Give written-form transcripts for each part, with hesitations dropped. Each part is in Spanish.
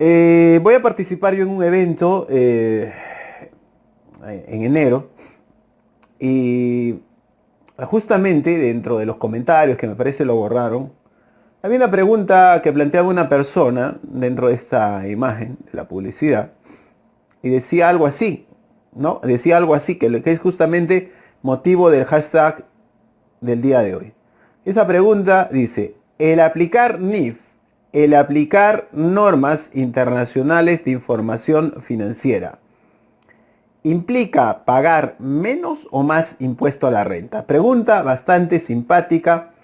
Voy a participar yo en un evento en enero y justamente dentro de los comentarios que me parece lo borraron, había una pregunta que planteaba una persona dentro de esta imagen de la publicidad y decía algo así, ¿no? Decía algo así, que es justamente motivo del hashtag del día de hoy. Esa pregunta dice, el aplicar NIF, el aplicar normas internacionales de información financiera, ¿implica pagar menos o más impuesto a la renta? Pregunta bastante simpática,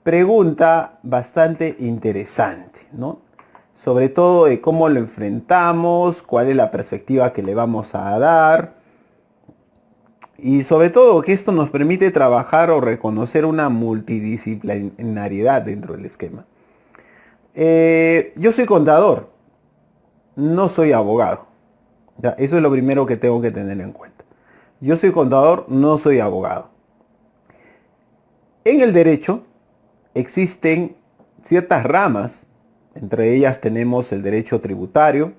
pregunta bastante interesante, ¿no? Sobre todo de cómo lo enfrentamos, cuál es la perspectiva que le vamos a dar y sobre todo que esto nos permite trabajar o reconocer una multidisciplinariedad dentro del esquema. Yo soy contador, no soy abogado. Ya, eso es lo primero que tengo que tener en cuenta. Yo soy contador, no soy abogado. En el derecho existen ciertas ramas, entre ellas tenemos el derecho tributario,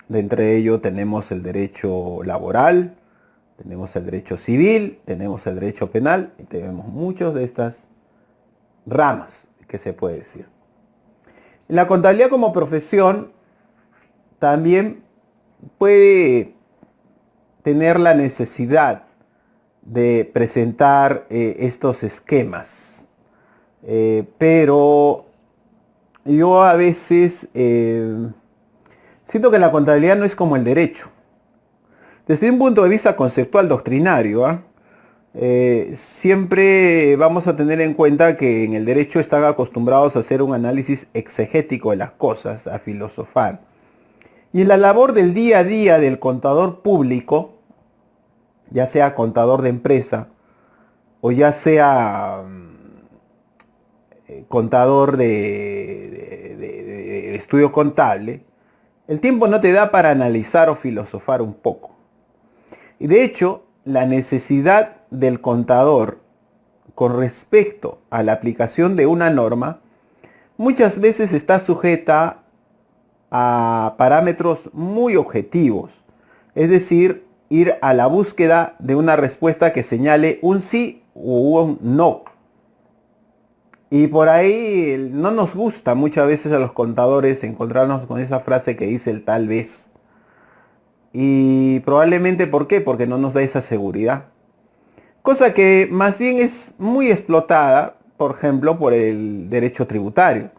de entre ello tenemos el derecho laboral, tenemos el derecho civil, tenemos el derecho penal y tenemos muchas de estas ramas que se puede decir. La contabilidad como profesión también puede tener la necesidad de presentar estos esquemas. Pero yo a veces siento que la contabilidad no es como el derecho. Desde un punto de vista conceptual doctrinario, ¿ah? Siempre vamos a tener en cuenta que en el derecho están acostumbrados a hacer un análisis exegético de las cosas, a filosofar. Y en la labor del día a día del contador público, ya sea contador de empresa o ya sea contador de estudio contable, el tiempo no te da para analizar o filosofar un poco. Y de hecho, la necesidad del contador con respecto a la aplicación de una norma muchas veces está sujeta a parámetros muy objetivos, es decir, ir a la búsqueda de una respuesta que señale un sí o un no. Y por ahí no nos gusta muchas veces a los contadores encontrarnos con esa frase que dice el tal vez. Y probablemente, ¿por qué? Porque no nos da esa seguridad. Cosa que más bien es muy explotada, por ejemplo, por el derecho tributario.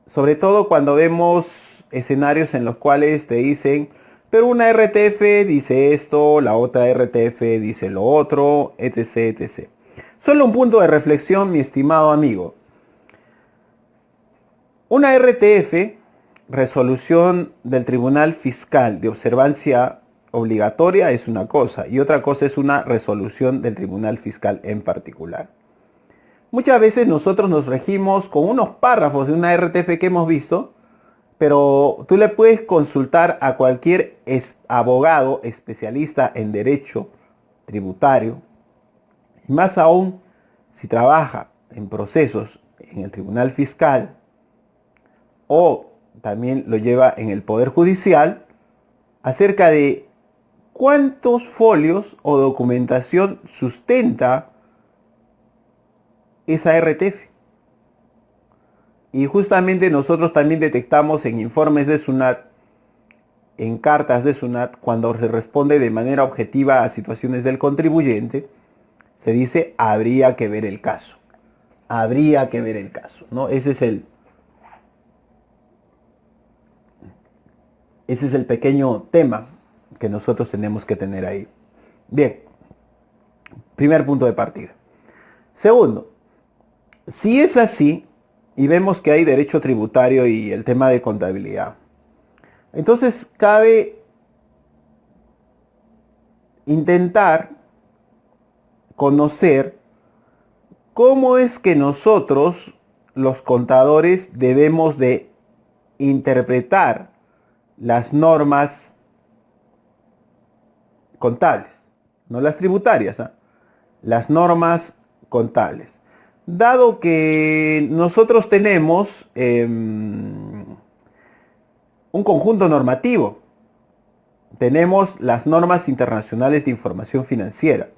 Sobre todo cuando vemos escenarios en los cuales te dicen, pero una RTF dice esto, la otra RTF dice lo otro, etc, etc. Solo un punto de reflexión, mi estimado amigo. Una RTF, resolución del Tribunal Fiscal de observancia obligatoria, es una cosa, y otra cosa es una resolución del Tribunal Fiscal en particular. Muchas veces nosotros nos regimos con unos párrafos de una RTF que hemos visto, pero tú le puedes consultar a cualquier abogado especialista en derecho tributario, y más aún si trabaja en procesos en el Tribunal Fiscal o también lo lleva en el Poder Judicial, acerca de cuántos folios o documentación sustenta esa RTF. Y justamente nosotros también detectamos en informes de SUNAT, en cartas de SUNAT, cuando se responde de manera objetiva a situaciones del contribuyente, se dice habría que ver el caso. Habría que ver el caso, ¿no? Ese es el pequeño tema que nosotros tenemos que tener ahí. Bien, primer punto de partida. Segundo, si es así, y vemos que hay derecho tributario y el tema de contabilidad, entonces cabe intentar conocer cómo es que nosotros, los contadores, debemos de interpretar las normas contables, no las tributarias, ¿eh? Las normas contables. Dado que nosotros tenemos un conjunto normativo. Tenemos las normas internacionales de información financiera.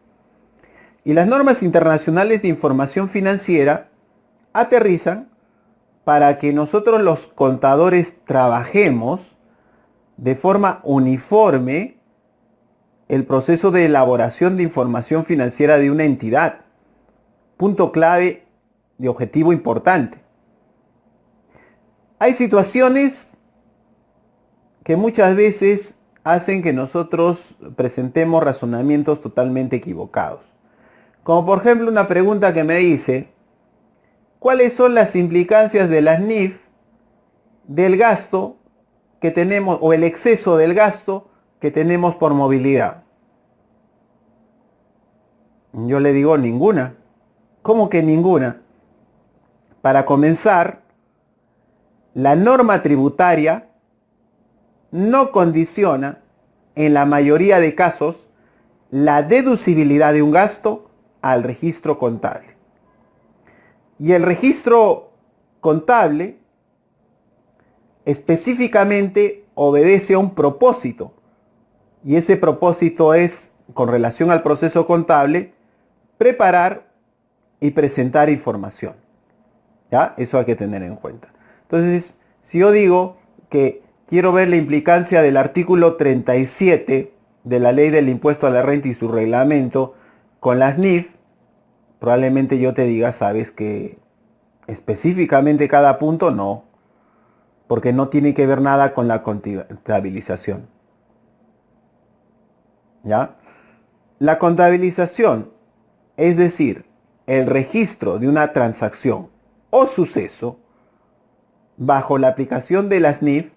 Y las normas internacionales de información financiera aterrizan para que nosotros los contadores trabajemos de forma uniforme el proceso de elaboración de información financiera de una entidad. Punto clave y objetivo importante. Hay situaciones que muchas veces hacen que nosotros presentemos razonamientos totalmente equivocados. Como por ejemplo una pregunta que me dice, ¿cuáles son las implicancias de las NIF del gasto que tenemos o el exceso del gasto que tenemos por movilidad? Yo le digo ninguna. ¿Cómo que ninguna? Para comenzar, la norma tributaria no condiciona en la mayoría de casos la deducibilidad de un gasto al registro contable. Y el registro contable específicamente obedece a un propósito. Y ese propósito es, con relación al proceso contable, preparar y presentar información. ¿Ya? Eso hay que tener en cuenta. Entonces, si yo digo que quiero ver la implicancia del artículo 37 de la ley del impuesto a la renta y su reglamento con las NIF, probablemente yo te diga, sabes que específicamente cada punto no, porque no tiene que ver nada con la contabilización. ¿Ya? La contabilización, es decir, el registro de una transacción o suceso bajo la aplicación de las NIF,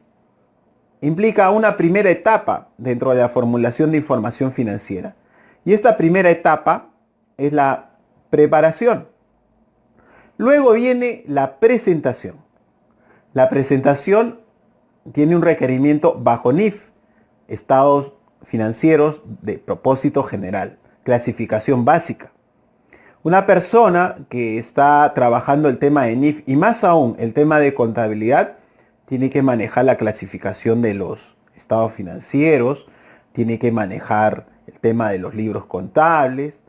implica una primera etapa dentro de la formulación de información financiera. Y esta primera etapa es la preparación. Luego viene la presentación. La presentación tiene un requerimiento bajo NIF, estados financieros de propósito general, clasificación básica. Una persona que está trabajando el tema de NIF y más aún el tema de contabilidad, tiene que manejar la clasificación de los estados financieros, tiene que manejar el tema de los libros contables,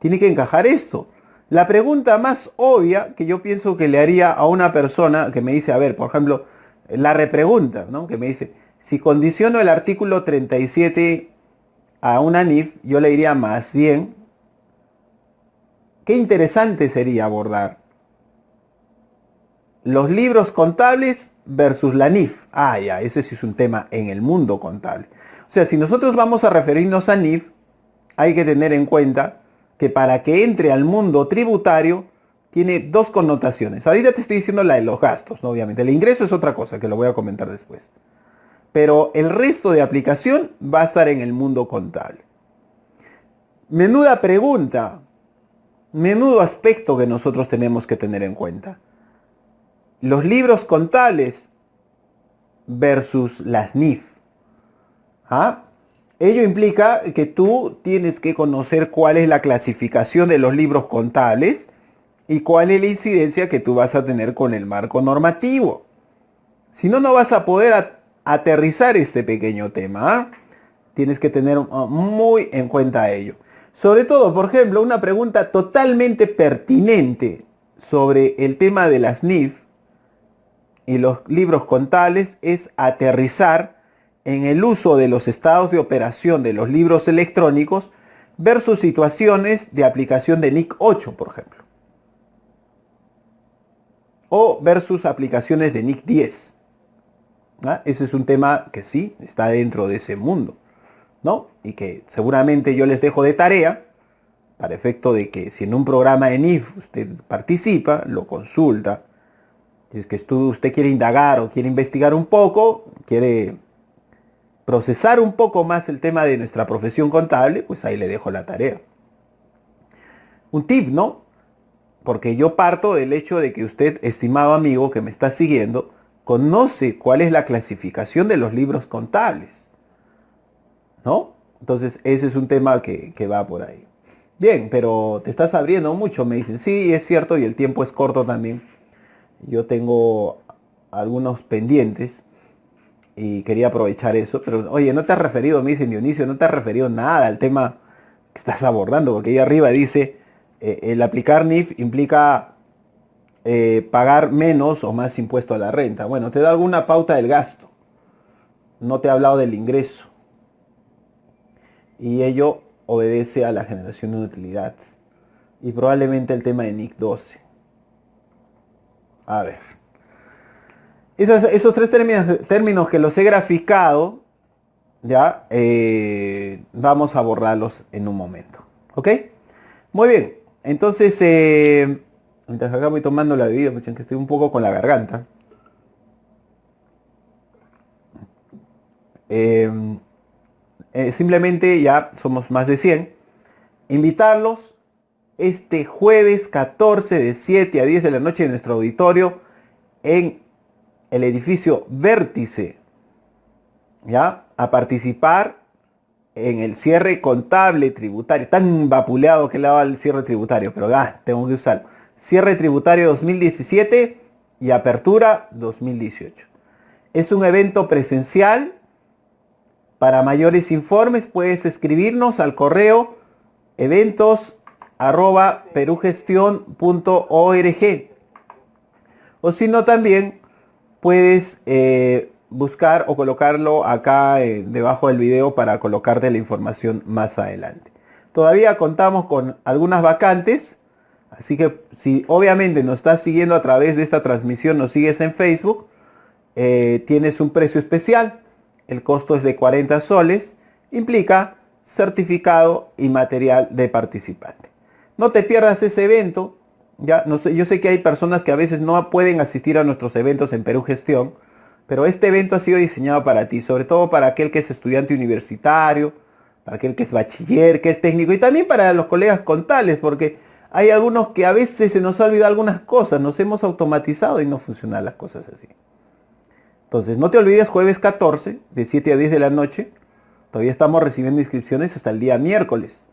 tiene que encajar esto. La pregunta más obvia que yo pienso que le haría a una persona que me dice, a ver, por ejemplo, la repregunta, ¿no? Que me dice, si condiciono el artículo 37 a una NIF, yo le diría más bien, qué interesante sería abordar los libros contables versus la NIF. Ah, ya, ese sí es un tema en el mundo contable. O sea, si nosotros vamos a referirnos a NIF, hay que tener en cuenta que para que entre al mundo tributario tiene dos connotaciones. Ahorita te estoy diciendo la de los gastos, ¿no? Obviamente. El ingreso es otra cosa que lo voy a comentar después. Pero el resto de aplicación va a estar en el mundo contable. Menuda pregunta, menudo aspecto que nosotros tenemos que tener en cuenta. Los libros contables versus las NIF. ¿Ah? Ello implica que tú tienes que conocer cuál es la clasificación de los libros contables y cuál es la incidencia que tú vas a tener con el marco normativo. Si no, no vas a poder aterrizar este pequeño tema. ¿Ah? Tienes que tener muy en cuenta ello. Sobre todo, por ejemplo, una pregunta totalmente pertinente sobre el tema de las NIF y los libros contables es aterrizar en el uso de los estados de operación de los libros electrónicos versus situaciones de aplicación de NIC 8, por ejemplo. O versus aplicaciones de NIC 10. ¿Ah? Ese es un tema que sí está dentro de ese mundo, ¿no? Y que seguramente yo les dejo de tarea para efecto de que si en un programa de NIF usted participa, lo consulta. Si es que usted quiere indagar o quiere investigar un poco, quiere procesar un poco más el tema de nuestra profesión contable, pues ahí le dejo la tarea. Un tip, ¿no? Porque yo parto del hecho de que usted, estimado amigo que me está siguiendo, conoce cuál es la clasificación de los libros contables, ¿no? Entonces ese es un tema que va por ahí. Bien, pero te estás abriendo mucho, me dicen. Sí, es cierto, y el tiempo es corto también. Yo tengo algunos pendientes y quería aprovechar eso, pero oye, no te has referido, me dice Dionisio, no te has referido nada al tema que estás abordando, porque ahí arriba dice, el aplicar NIF implica pagar menos o más impuesto a la renta. Bueno, te da alguna pauta del gasto, no te ha hablado del ingreso, y ello obedece a la generación de utilidades, y probablemente el tema de NIC 12. A ver, esos tres términos que los he graficado, ya, vamos a borrarlos en un momento. ¿Ok? Muy bien. Entonces, mientras acá voy tomando la bebida, pues, que estoy un poco con la garganta. Simplemente ya somos más de 100. Invitarlos este jueves 14 de 7 a 10 de la noche en nuestro auditorio en el edificio Vértice, ¿ya? A participar en el cierre contable tributario. Tan vapuleado que le daba el cierre tributario, pero tengo que usarlo. Cierre tributario 2017 y apertura 2018. Es un evento presencial. Para mayores informes puedes escribirnos al correo eventos@perugestion.org, o si no también puedes buscar o colocarlo acá debajo del video para colocarte la información más adelante. Todavía contamos con algunas vacantes, así que si obviamente nos estás siguiendo a través de esta transmisión, nos sigues en Facebook, tienes un precio especial. El costo es de 40 soles, implica certificado y material de participante. No te pierdas ese evento. Ya, no sé, yo sé que hay personas que a veces no pueden asistir a nuestros eventos en Perú Gestión, pero este evento ha sido diseñado para ti, sobre todo para aquel que es estudiante universitario, para aquel que es bachiller, que es técnico, y también para los colegas contables, porque hay algunos que a veces se nos ha olvidado algunas cosas, nos hemos automatizado y no funcionan las cosas así. Entonces, no te olvides, jueves 14, de 7 a 10 de la noche. Todavía estamos recibiendo inscripciones hasta el día miércoles,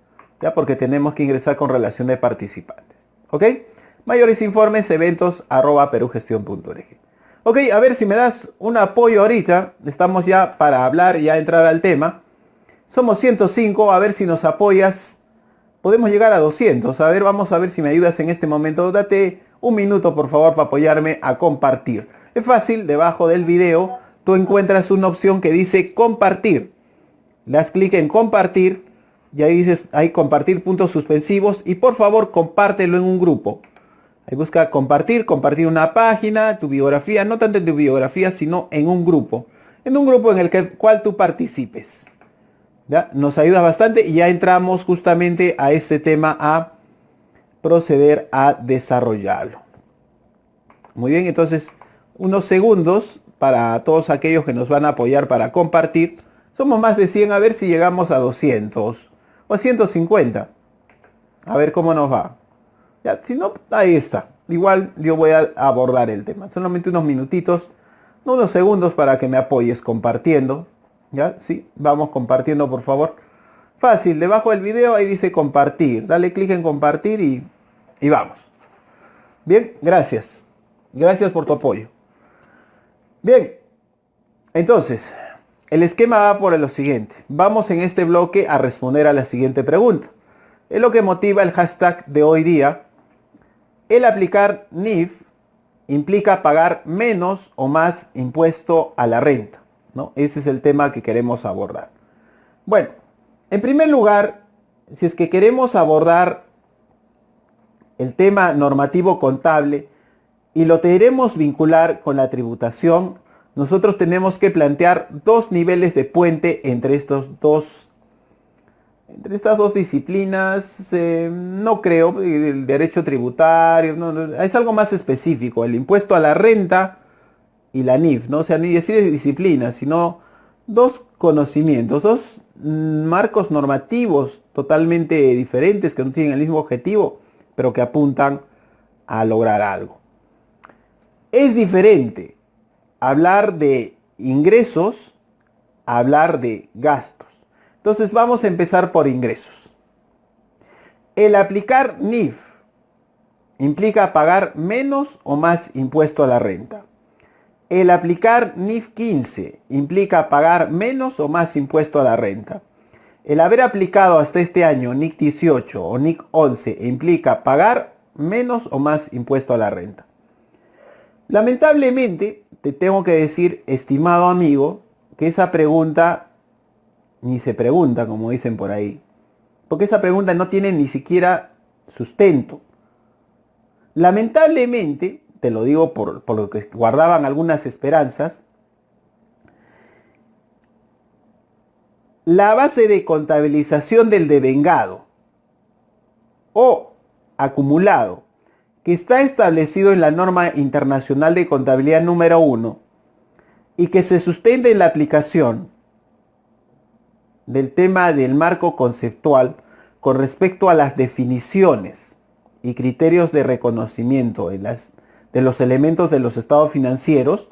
ya, porque tenemos que ingresar con relación de participantes. ¿Ok? Mayores informes, eventos@perugestion.org. Ok, a ver si me das un apoyo ahorita. Estamos ya para hablar y ya entrar al tema. Somos 105, a ver si nos apoyas. Podemos llegar a 200. A ver, vamos a ver si me ayudas en este momento. Date un minuto, por favor, para apoyarme a compartir. Es fácil, debajo del video tú encuentras una opción que dice compartir. Le das clic en compartir y ahí dices, ahí compartir puntos suspensivos, y por favor compártelo en un grupo. Ahí busca compartir una página, tu biografía, no tanto en tu biografía, sino en un grupo. En un grupo en el cual tú participes. ¿Ya? Nos ayuda bastante y ya entramos justamente a este tema, a proceder a desarrollarlo. Muy bien, entonces unos segundos para todos aquellos que nos van a apoyar para compartir. Somos más de 100, a ver si llegamos a 200 o a 150. A ver cómo nos va. Ya, si no, ahí está. Igual yo voy a abordar el tema. Solamente unos minutitos, unos segundos para que me apoyes compartiendo. ¿Ya? Sí, vamos compartiendo, por favor. Fácil, debajo del video ahí dice compartir. Dale clic en compartir y vamos. Bien, gracias. Gracias por tu apoyo. Bien, entonces, el esquema va por lo siguiente. Vamos en este bloque a responder a la siguiente pregunta. Es lo que motiva el hashtag de hoy día. El aplicar NIF implica pagar menos o más impuesto a la renta, ¿no? Ese es el tema que queremos abordar. Bueno, en primer lugar, si es que queremos abordar el tema normativo contable y lo queremos vincular con la tributación, nosotros tenemos que plantear dos niveles de puente entre estas dos disciplinas. No creo, el derecho tributario, no, es algo más específico, el impuesto a la renta y la NIF, ¿no? O sea, ni decir disciplinas, sino dos conocimientos, dos marcos normativos totalmente diferentes que no tienen el mismo objetivo, pero que apuntan a lograr algo. Es diferente hablar de ingresos a hablar de gastos. Entonces vamos a empezar por ingresos. El aplicar NIF implica pagar menos o más impuesto a la renta. El aplicar NIF 15 implica pagar menos o más impuesto a la renta. El haber aplicado hasta este año NIC 18 o NIC 11 implica pagar menos o más impuesto a la renta. Lamentablemente, te tengo que decir, estimado amigo, que esa pregunta ni se pregunta, como dicen por ahí. Porque esa pregunta no tiene ni siquiera sustento. Lamentablemente, te lo digo por lo que guardaban algunas esperanzas, la base de contabilización del devengado o acumulado que está establecido en la norma internacional de contabilidad número 1 y que se sustenta en la aplicación del tema del marco conceptual con respecto a las definiciones y criterios de reconocimiento de los elementos de los estados financieros,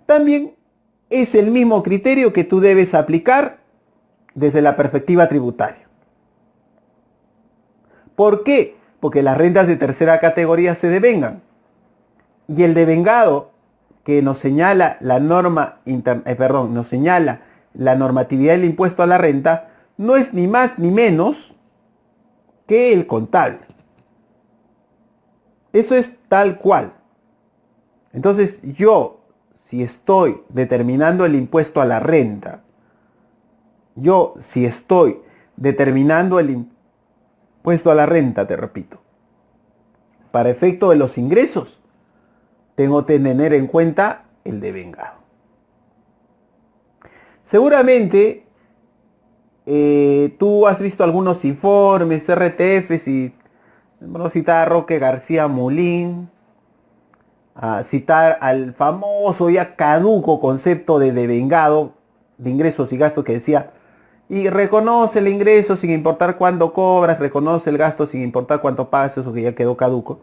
también es el mismo criterio que tú debes aplicar desde la perspectiva tributaria. ¿Por qué? Porque las rentas de tercera categoría se devengan. Y el devengado que nos señala la norma, nos señala la normatividad del impuesto a la renta, no es ni más ni menos que el contable. Eso es tal cual. Entonces yo, si estoy determinando el impuesto a la renta, si estoy determinando el impuesto a la renta, te repito, para efecto de los ingresos, tengo que tener en cuenta el devengado. Seguramente tú has visto algunos informes, RTFs, y bueno, citar a Roque García Molín, a citar al famoso ya caduco concepto de devengado de ingresos y gastos que decía: y reconoce el ingreso sin importar cuándo cobras, reconoce el gasto sin importar cuánto pagas, eso que ya quedó caduco.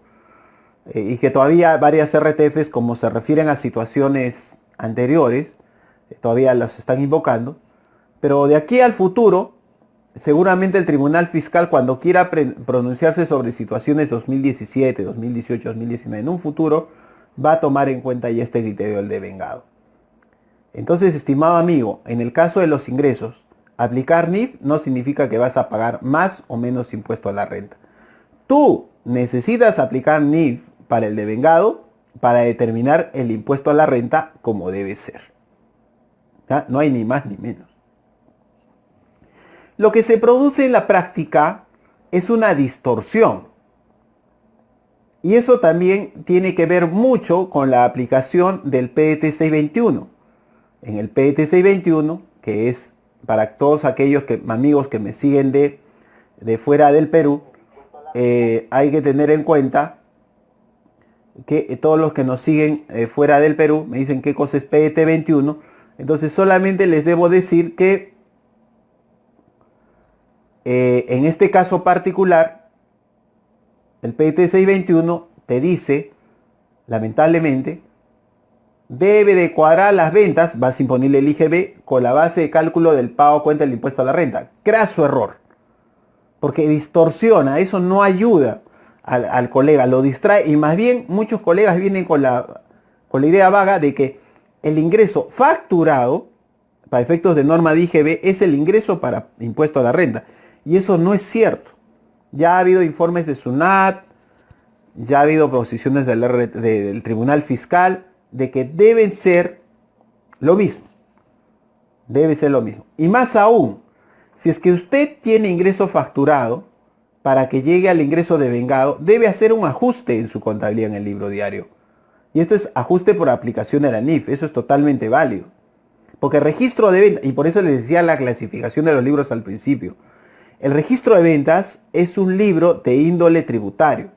Y que todavía varias RTFs, como se refieren a situaciones anteriores, todavía los están invocando. Pero de aquí al futuro, seguramente el Tribunal Fiscal, cuando quiera pronunciarse sobre situaciones 2017, 2018, 2019, en un futuro, va a tomar en cuenta ya este criterio del devengado. Entonces, estimado amigo, en el caso de los ingresos, aplicar NIF no significa que vas a pagar más o menos impuesto a la renta. Tú necesitas aplicar NIF para el devengado para determinar el impuesto a la renta como debe ser. ¿Ya? No hay ni más ni menos. Lo que se produce en la práctica es una distorsión. Y eso también tiene que ver mucho con la aplicación del PET 621. En el PET 621, que es para todos aquellos amigos que me siguen de fuera del Perú, hay que tener en cuenta que todos los que nos siguen fuera del Perú me dicen qué cosa es PET 21. Entonces solamente les debo decir que en este caso particular, el PET 621 te dice, lamentablemente, debe de cuadrar las ventas, vas a imponerle el IGB, con la base de cálculo del pago cuenta del impuesto a la renta. Craso error. Porque distorsiona, eso no ayuda al colega, lo distrae, y más bien muchos colegas vienen con la idea vaga de que el ingreso facturado, para efectos de norma de IGB, es el ingreso para impuesto a la renta. Y eso no es cierto. Ya ha habido informes de SUNAT, ya ha habido posiciones del Tribunal Fiscal, de que deben ser lo mismo. Debe ser lo mismo. Y más aún, si es que usted tiene ingreso facturado, para que llegue al ingreso devengado, debe hacer un ajuste en su contabilidad en el libro diario. Y esto es ajuste por aplicación de la NIF. Eso es totalmente válido. Porque el registro de ventas, y por eso les decía la clasificación de los libros al principio, el registro de ventas es un libro de índole tributario.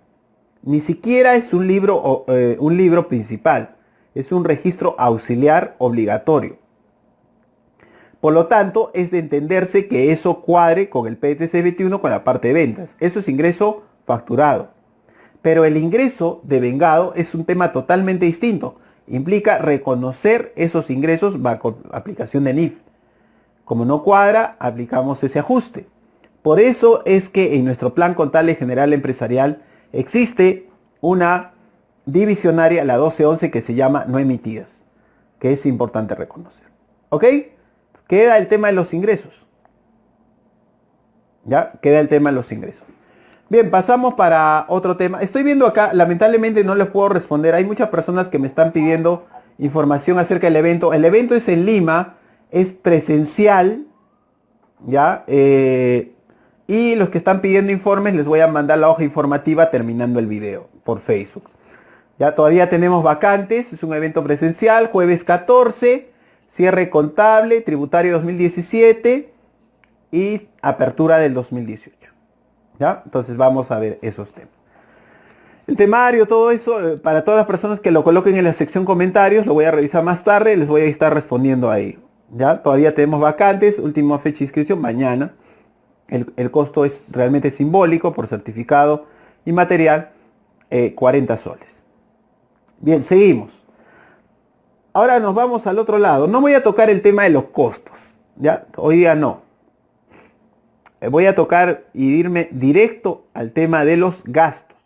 Ni siquiera es un libro principal. Es un registro auxiliar obligatorio. Por lo tanto, es de entenderse que eso cuadre con el PTC 21 con la parte de ventas. Eso es ingreso facturado. Pero el ingreso devengado es un tema totalmente distinto. Implica reconocer esos ingresos bajo aplicación de NIF. Como no cuadra, aplicamos ese ajuste. Por eso es que en nuestro plan contable general empresarial existe una divisionaria, la 1211, que se llama no emitidas. que es importante reconocer. ¿Ok? Queda el tema de los ingresos. ¿Ya? Queda el tema de los ingresos. Bien, pasamos para otro tema. Estoy viendo acá, lamentablemente no les puedo responder. Hay muchas personas que me están pidiendo información acerca del evento. El evento es en Lima, es presencial, ¿ya? Y los que están pidiendo informes les voy a mandar la hoja informativa terminando el video por Facebook. Ya todavía tenemos vacantes, es un evento presencial, jueves 14, cierre contable, tributario 2017 y apertura del 2018. ¿Ya? Entonces vamos a ver esos temas. El temario, todo eso, para todas las personas que lo coloquen en la sección comentarios, lo voy a revisar más tarde, les voy a estar respondiendo ahí. ¿Ya? Todavía tenemos vacantes, última fecha de inscripción, mañana. El costo es realmente simbólico por certificado y material, 40 soles. Bien, seguimos. Ahora nos vamos al otro lado. No voy a tocar el tema de los costos, ¿ya? Hoy día no. Voy a tocar y irme directo al tema de los gastos.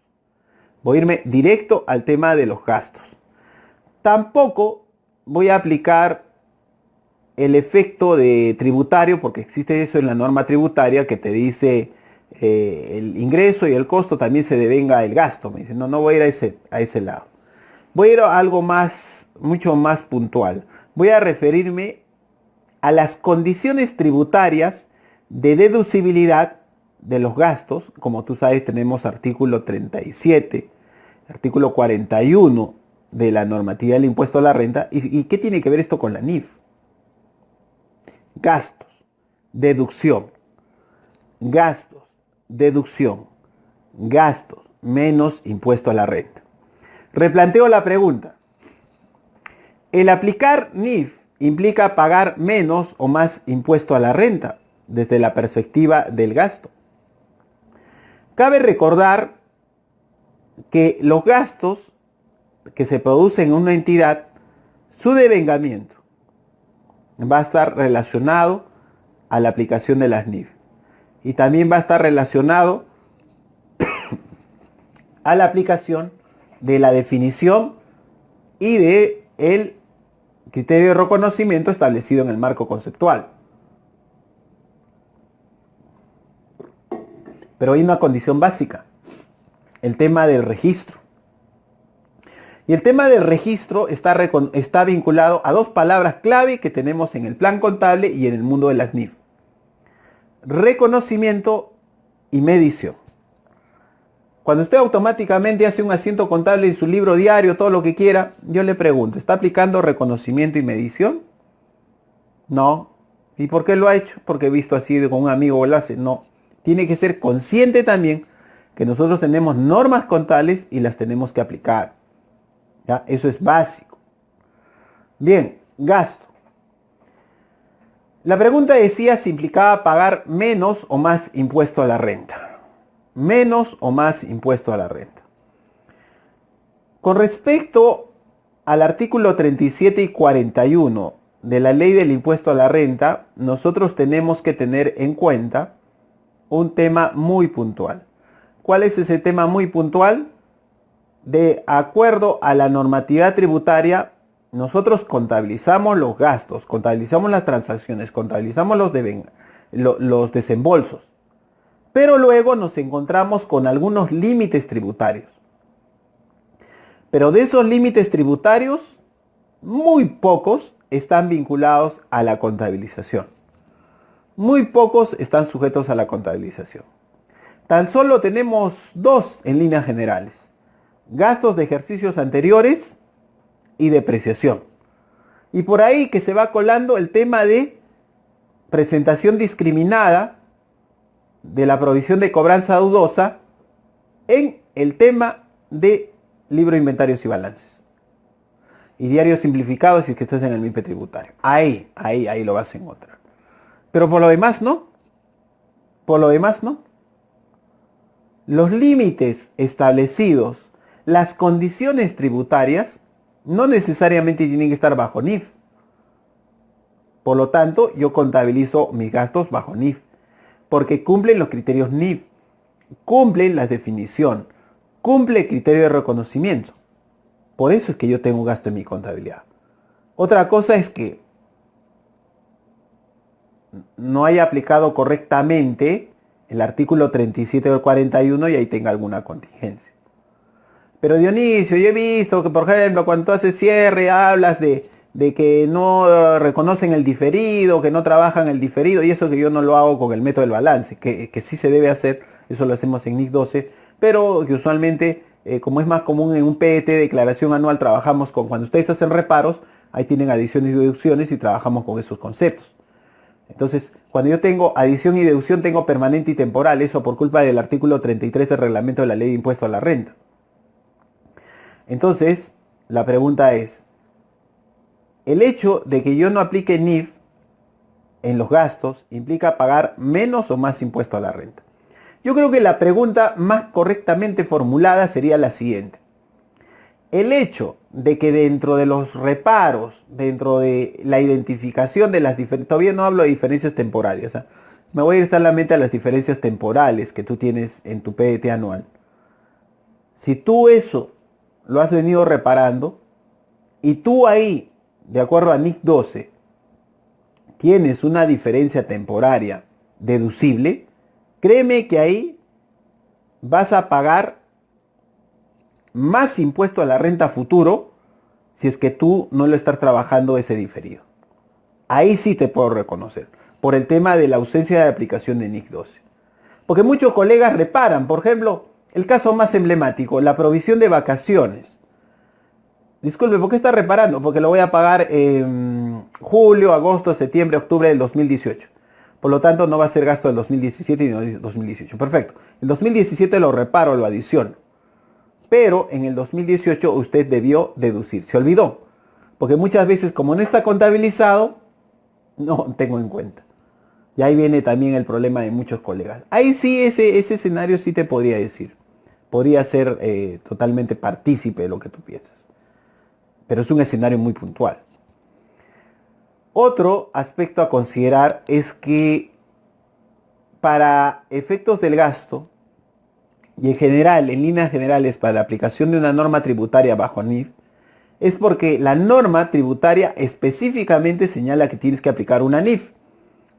Voy a irme directo al tema de los gastos. Tampoco voy a aplicar el efecto de tributario, porque existe eso en la norma tributaria que te dice el ingreso y el costo también se devenga el gasto. Me dice, no, no voy a ir a ese lado. Voy a ir a algo mucho más puntual. Voy a referirme a las condiciones tributarias de deducibilidad de los gastos. Como tú sabes, tenemos artículo 37, artículo 41 de la normativa del impuesto a la renta. ¿Y qué tiene que ver esto con la NIF? Gastos, deducción, gastos, deducción, gastos menos impuesto a la renta. Replanteo la pregunta. ¿El aplicar NIF implica pagar menos o más impuesto a la renta desde la perspectiva del gasto? Cabe recordar que los gastos que se producen en una entidad, su devengamiento va a estar relacionado a la aplicación de las NIF. Y también va a estar relacionado a la aplicación de la definición y de el criterio de reconocimiento establecido en el marco conceptual. Pero hay una condición básica, el tema del registro. Y el tema del registro está vinculado a dos palabras clave que tenemos en el plan contable y en el mundo de las NIF. Reconocimiento y medición. Cuando usted automáticamente hace un asiento contable en su libro diario, todo lo que quiera, yo le pregunto, ¿está aplicando reconocimiento y medición? No. ¿Y por qué lo ha hecho? Porque he visto así con un amigo lo hace. No. Tiene que ser consciente también que nosotros tenemos normas contables y las tenemos que aplicar. ¿Ya? Eso es básico. Bien, gasto. La pregunta decía si implicaba pagar menos o más impuesto a la renta. Menos o más impuesto a la renta. Con respecto al artículo 37 y 41 de la ley del impuesto a la renta, nosotros tenemos que tener en cuenta un tema muy puntual. ¿Cuál es ese tema muy puntual? De acuerdo a la normatividad tributaria, nosotros contabilizamos los gastos, contabilizamos las transacciones, contabilizamos los desembolsos. Pero luego nos encontramos con algunos límites tributarios. Pero de esos límites tributarios, muy pocos están vinculados a la contabilización. Muy pocos están sujetos a la contabilización. Tan solo tenemos dos en líneas generales. Gastos de ejercicios anteriores y depreciación. Y por ahí que se va colando el tema de presentación discriminada de la provisión de cobranza dudosa en el tema de libro de inventarios y balances. Y diario simplificado si es que estás en el MIPE tributario. Ahí lo vas a encontrar. Pero por lo demás no. Por lo demás no. Los límites establecidos, las condiciones tributarias, no necesariamente tienen que estar bajo NIF. Por lo tanto, yo contabilizo mis gastos bajo NIF. Porque cumplen los criterios NIF. Cumplen la definición. Cumple el criterio de reconocimiento. Por eso es que yo tengo gasto en mi contabilidad. Otra cosa es que no haya aplicado correctamente el artículo 37 del 41 y ahí tenga alguna contingencia. Pero Dionisio, yo he visto que, por ejemplo, cuando tú haces cierre, hablas de que no reconocen el diferido, que no trabajan el diferido, y eso que yo no lo hago con el método del balance, que sí se debe hacer, eso lo hacemos en NIC 12, pero que usualmente, como es más común en un PET, declaración anual, trabajamos con, cuando ustedes hacen reparos, ahí tienen adiciones y deducciones y trabajamos con esos conceptos. Entonces, cuando yo tengo adición y deducción, tengo permanente y temporal, eso por culpa del artículo 33 del reglamento de la ley de impuesto a la renta. Entonces, la pregunta es, el hecho de que yo no aplique NIF en los gastos implica pagar menos o más impuesto a la renta. Yo creo que la pregunta más correctamente formulada sería la siguiente. El hecho de que dentro de los reparos, dentro de la identificación de las diferencias, todavía no hablo de diferencias temporales, ¿eh? Me voy a ir solamente a las diferencias temporales que tú tienes en tu PET anual. Si tú eso lo has venido reparando y tú ahí, de acuerdo a NIC 12, tienes una diferencia temporaria deducible, créeme que ahí vas a pagar más impuesto a la renta futuro si es que tú no lo estás trabajando ese diferido. Ahí sí te puedo reconocer, por el tema de la ausencia de aplicación de NIC 12. Porque muchos colegas reparan, por ejemplo, el caso más emblemático, la provisión de vacaciones. Disculpe, ¿por qué está reparando? Porque lo voy a pagar en julio, agosto, septiembre, octubre del 2018. Por lo tanto, no va a ser gasto del 2017 y del 2018. Perfecto. El 2017 lo reparo, lo adiciono. Pero en el 2018 usted debió deducir. Se olvidó. Porque muchas veces, como no está contabilizado, no tengo en cuenta. Y ahí viene también el problema de muchos colegas. Ahí sí, ese escenario sí te podría decir. Podría ser totalmente partícipe de lo que tú piensas. Pero es un escenario muy puntual. Otro aspecto a considerar es que para efectos del gasto y en general, en líneas generales, para la aplicación de una norma tributaria bajo NIF, es porque la norma tributaria específicamente señala que tienes que aplicar una NIF.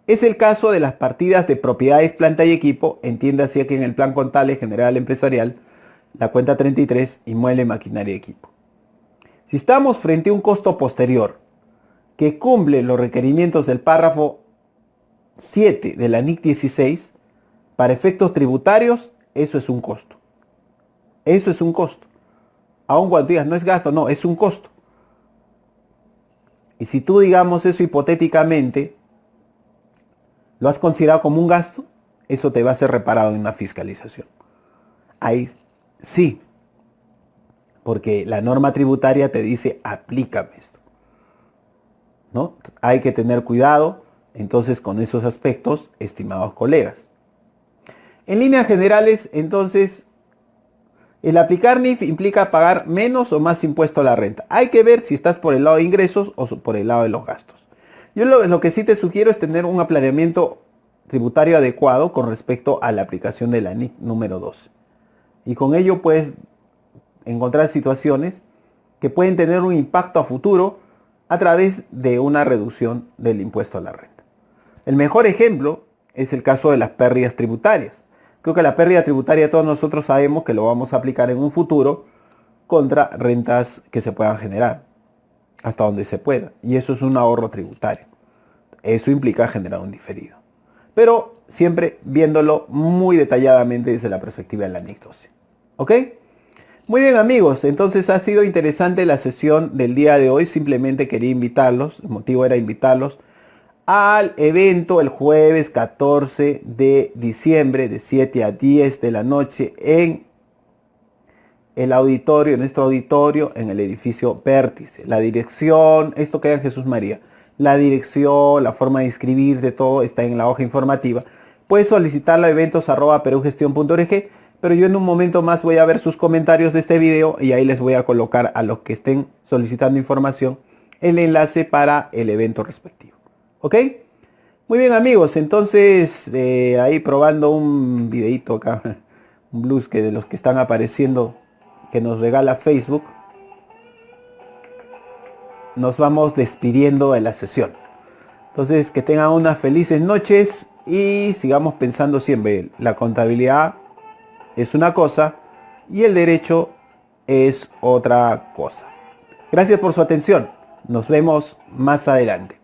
Es el caso de las partidas de propiedades, planta y equipo, entiéndase que en el plan contable general empresarial, la cuenta 33, inmueble, maquinaria y equipo. Si estamos frente a un costo posterior que cumple los requerimientos del párrafo 7 de la NIC 16, para efectos tributarios, eso es un costo. Eso es un costo. Aun cuando digas, no es gasto, no, es un costo. Y si tú, digamos eso hipotéticamente, lo has considerado como un gasto, eso te va a ser reparado en una fiscalización. Ahí sí, porque la norma tributaria te dice, aplícame esto, ¿no? Hay que tener cuidado, entonces, con esos aspectos, estimados colegas. En líneas generales, entonces, el aplicar NIF implica pagar menos o más impuesto a la renta. Hay que ver si estás por el lado de ingresos o por el lado de los gastos. Yo lo que sí te sugiero es tener un planeamiento tributario adecuado con respecto a la aplicación de la NIF número 12. Y con ello puedes encontrar situaciones que pueden tener un impacto a futuro a través de una reducción del impuesto a la renta. El mejor ejemplo es el caso de las pérdidas tributarias. Creo que la pérdida tributaria todos nosotros sabemos que lo vamos a aplicar en un futuro contra rentas que se puedan generar, hasta donde se pueda. Y eso es un ahorro tributario. Eso implica generar un diferido. Pero siempre viéndolo muy detalladamente desde la perspectiva de la NIC 12. ¿Ok? Muy bien, amigos, entonces ha sido interesante la sesión del día de hoy. Simplemente quería invitarlos, el motivo era invitarlos al evento el jueves 14 de diciembre de 7 a 10 de la noche en el auditorio, en nuestro auditorio, en el edificio Vértice. La dirección, esto queda en Jesús María. La dirección, la forma de inscribirte, todo está en la hoja informativa. Puedes solicitarla a eventos@perugestion.org, pero yo en un momento más voy a ver sus comentarios de este video y ahí les voy a colocar a los que estén solicitando información el enlace para el evento respectivo. ¿Ok? Muy bien, amigos, entonces ahí probando un videito acá, un blues que de los que están apareciendo que nos regala Facebook. nos vamos despidiendo de la sesión. Entonces, que tengan unas felices noches y sigamos pensando siempre, la contabilidad es una cosa y el derecho es otra cosa. Gracias por su atención. Nos vemos más adelante.